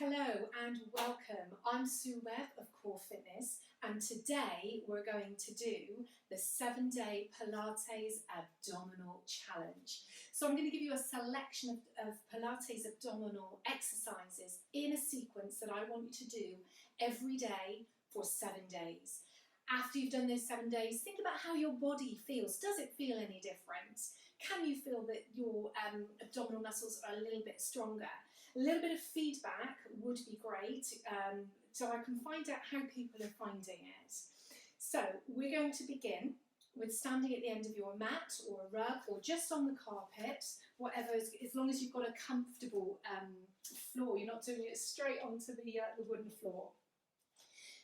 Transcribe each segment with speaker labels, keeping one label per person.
Speaker 1: Hello and welcome. I'm Sue Webb of Core Fitness, and today we're going to do the 7-day Pilates Abdominal Challenge. So I'm going to give you a selection of Pilates abdominal exercises in a sequence that I want you to do every day for 7 days. After you've done those 7 days, think about how your body feels. Does it feel any different? Can you feel that your abdominal muscles are a little bit stronger? A little bit of feedback would be great, so I can find out how people are finding it. So we're going to begin with standing at the end of your mat or a rug or just on the carpet, whatever, as long as you've got a comfortable floor. You're not doing it straight onto the wooden floor.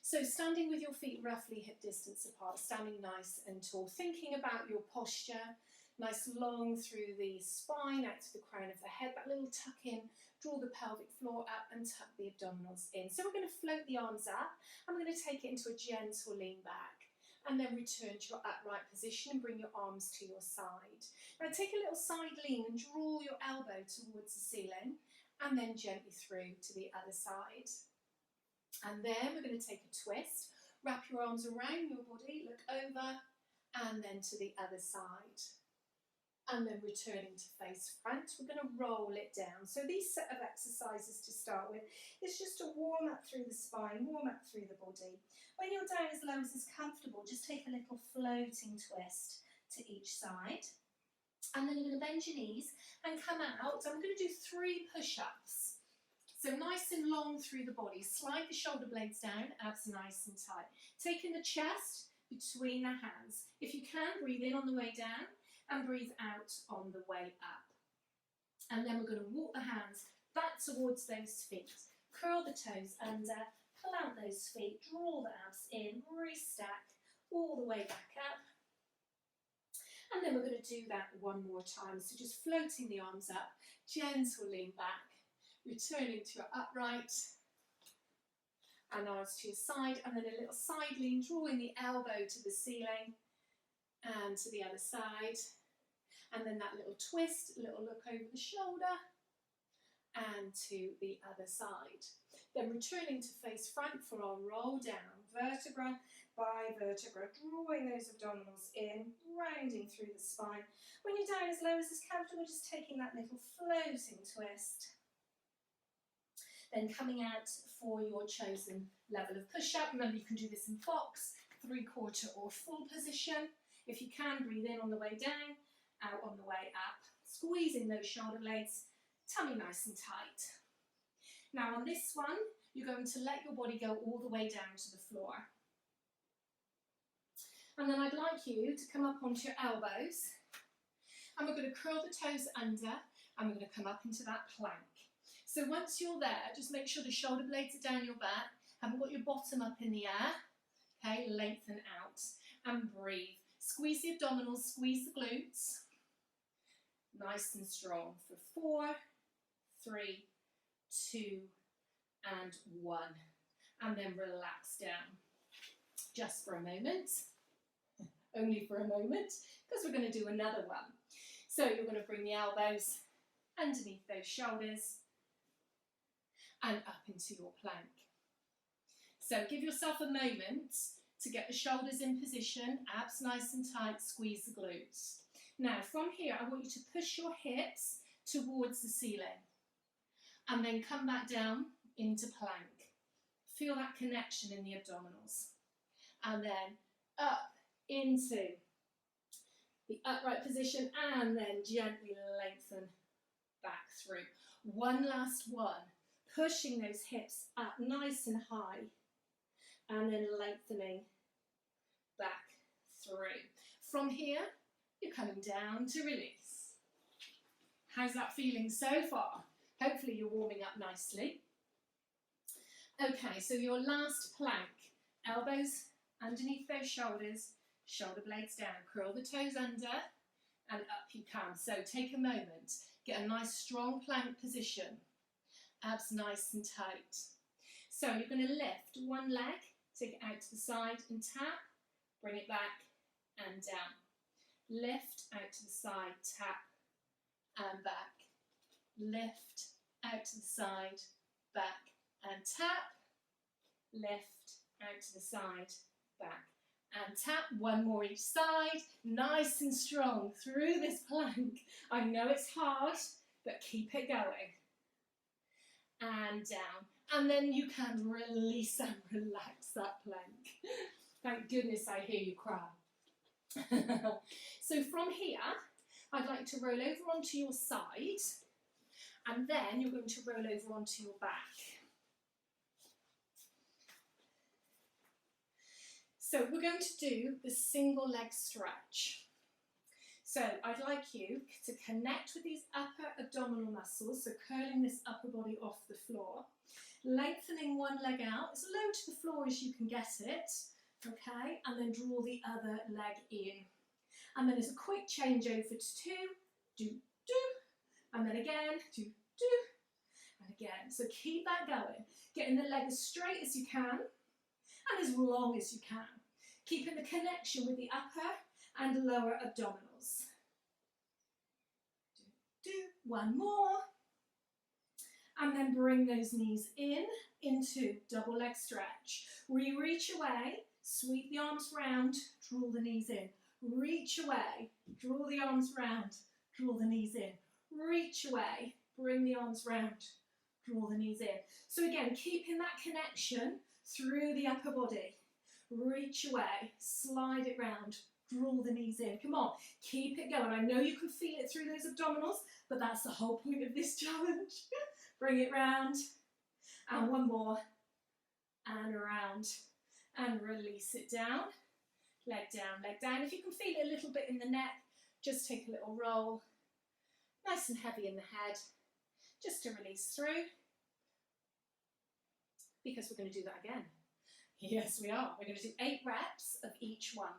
Speaker 1: So standing with your feet roughly hip distance apart, standing nice and tall, thinking about your posture, nice long through the spine, out to the crown of the head, that little tuck in, draw the pelvic floor up and tuck the abdominals in. So we're going to float the arms up and we're going to take it into a gentle lean back and then return to your upright position and bring your arms to your side. Now take a little side lean and draw your elbow towards the ceiling and then gently through to the other side. And then we're going to take a twist, wrap your arms around your body, look over and then to the other side. And then returning to face front, we're going to roll it down. So these set of exercises to start with is just to warm up through the spine, warm up through the body. When you're down as low as is comfortable, just take a little floating twist to each side. And then you're going to bend your knees and come out. I'm going to do 3 push-ups. So nice and long through the body. Slide the shoulder blades down, abs nice and tight. Taking the chest between the hands. If you can, breathe in on the way down and breathe out on the way up. And then we're going to walk the hands back towards those feet. Curl the toes under, plant those feet, draw the abs in, restack all the way back up. And then we're going to do that one more time. So just floating the arms up, gentle lean back, returning to your upright, and arms to your side, and then a little side lean, drawing the elbow to the ceiling and to the other side, and then that little twist, little look over the shoulder and to the other side. Then returning to face front for our roll down, vertebra by vertebra, drawing those abdominals in, rounding through the spine. When you're down as low as is comfortable, just taking that little floating twist. Then coming out for your chosen level of push-up. Remember, you can do this in box, 3/4 or full position. If you can, breathe in on the way down, out on the way up. Squeezing those shoulder blades, tummy nice and tight. Now on this one, you're going to let your body go all the way down to the floor. And then I'd like you to come up onto your elbows. And we're going to curl the toes under and we're going to come up into that plank. So once you're there, just make sure the shoulder blades are down your back, haven't got your bottom up in the air. Okay, lengthen out and breathe. Squeeze the abdominals, squeeze the glutes. Nice and strong for 4, 3, 2, and 1. And then relax down. Just for a moment. Only for a moment, because we're going to do another one. So you're going to bring the elbows underneath those shoulders and up into your plank. So give yourself a moment to get the shoulders in position, abs nice and tight, squeeze the glutes. Now from here I want you to push your hips towards the ceiling and then come back down into plank. Feel that connection in the abdominals. And then up into the upright position and then gently lengthen back through. One last one. Pushing those hips up nice and high and then lengthening back through. From here, you're coming down to release. How's that feeling so far? Hopefully you're warming up nicely. Okay, so your last plank. Elbows underneath those shoulders, shoulder blades down. Curl the toes under and up you come. So take a moment, get a nice strong plank position. Abs nice and tight. So you're going to lift one leg, take it out to the side and tap, bring it back and down. Lift out to the side, tap and back. Lift out to the side, back and tap, lift, out to the side, back, and tap. One more each side, nice and strong through this plank. I know it's hard, but keep it going. And down. And then you can release and relax that plank. Thank goodness I hear you cry. So from here, I'd like to roll over onto your side, and then you're going to roll over onto your back. So we're going to do the single leg stretch. So I'd like you to connect with these upper abdominal muscles, so curling this upper body off the floor, lengthening one leg out, as low to the floor as you can get it, okay, and then draw the other leg in. And then it's a quick change over to two, do, do, and then again, do, do, and again. So keep that going, getting the leg as straight as you can, and as long as you can, keeping the connection with the upper and lower abdominals. Do, one more, and then bring those knees in into double leg stretch. Where you reach away, sweep the arms round, draw the knees in. Reach away, draw the arms round, draw the knees in. Reach away, bring the arms round, draw the knees in. So again, keeping that connection through the upper body. Reach away, slide it round, draw the knees in. Come on, keep it going. I know you can feel it through those abdominals, but that's the whole point of this challenge. Bring it round, and one more, and around, and release it down. Leg down, leg down. If you can feel it a little bit in the neck, just take a little roll. Nice and heavy in the head, just to release through. Because we're going to do that again. Yes, we are. We're going to do 8 reps of each one.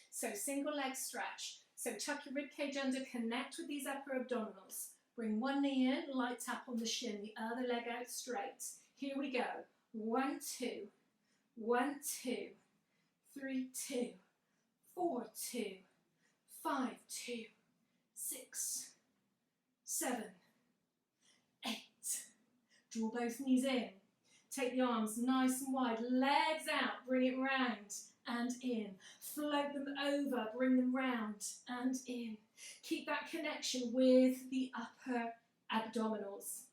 Speaker 1: So single leg stretch. So tuck your rib cage under, connect with these upper abdominals. Bring one knee in, light tap on the shin, the other leg out straight. Here we go. 1, 2, 1, 2, 3, 2, 4, 2, 5, 2, 6, 7, 8. Draw both knees in. Take the arms nice and wide, legs out, bring it round and in. Float them over, bring them round and in. Keep that connection with the upper abdominals.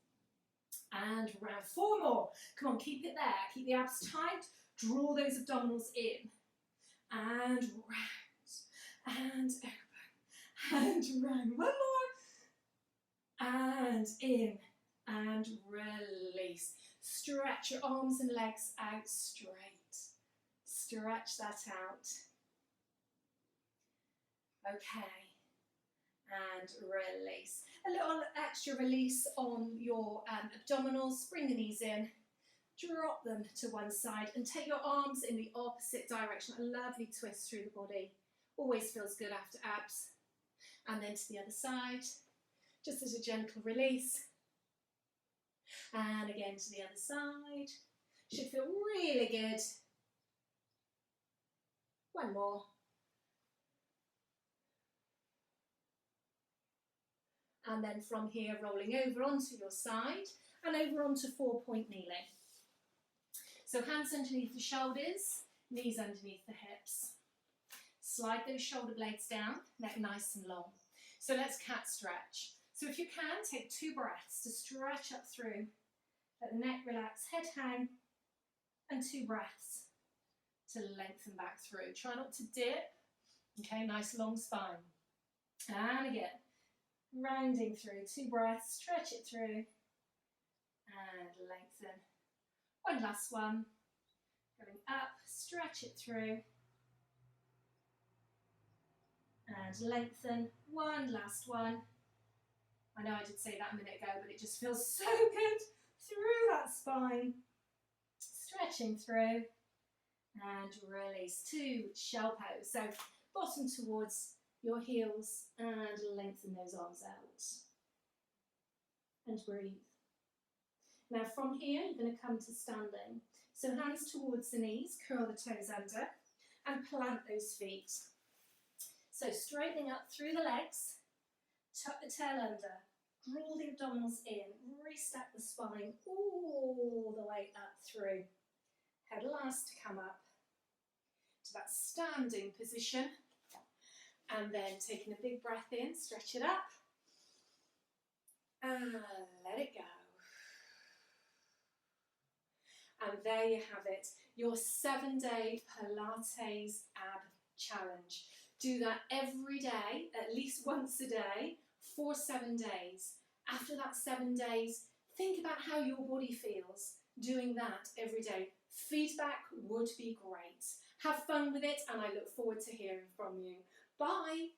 Speaker 1: And round. 4 more. Come on, keep it there. Keep the abs tight. Draw those abdominals in. And round. And open. And round. 1 more. And in. And release. Stretch your arms and legs out straight. Stretch that out. Okay. And release. A little extra release on your abdominals. Bring the knees in. Drop them to one side and take your arms in the opposite direction. A lovely twist through the body. Always feels good after abs. And then to the other side. Just as a gentle release. And again to the other side. Should feel really good. 1 more. And then from here, rolling over onto your side and over onto 4-point kneeling. So hands underneath the shoulders, knees underneath the hips. Slide those shoulder blades down, neck nice and long. So let's cat stretch. So if you can, take 2 breaths to stretch up through. Let the neck relax, head hang, and 2 breaths to lengthen back through. Try not to dip. Okay, nice long spine. And again, rounding through, 2 breaths, stretch it through, and lengthen. 1 last one. Going up, stretch it through, and lengthen. 1 last one. I know I did say that a minute ago, but it just feels so good through that spine. Stretching through and release. 2 shell pose. So bottom towards your heels and lengthen those arms out. And breathe. Now from here, you're going to come to standing. So hands towards the knees, curl the toes under and plant those feet. So straightening up through the legs, tuck the tail under. Draw the abdominals in, re-stack the spine all the way up through. Head last to come up to that standing position, and then taking a big breath in, stretch it up, and let it go. And there you have it, your 7-day Pilates ab challenge. Do that every day, at least once a day, for 7 days. After that 7 days, think about how your body feels doing that every day. Feedback would be great. Have fun with it, and I look forward to hearing from you. Bye.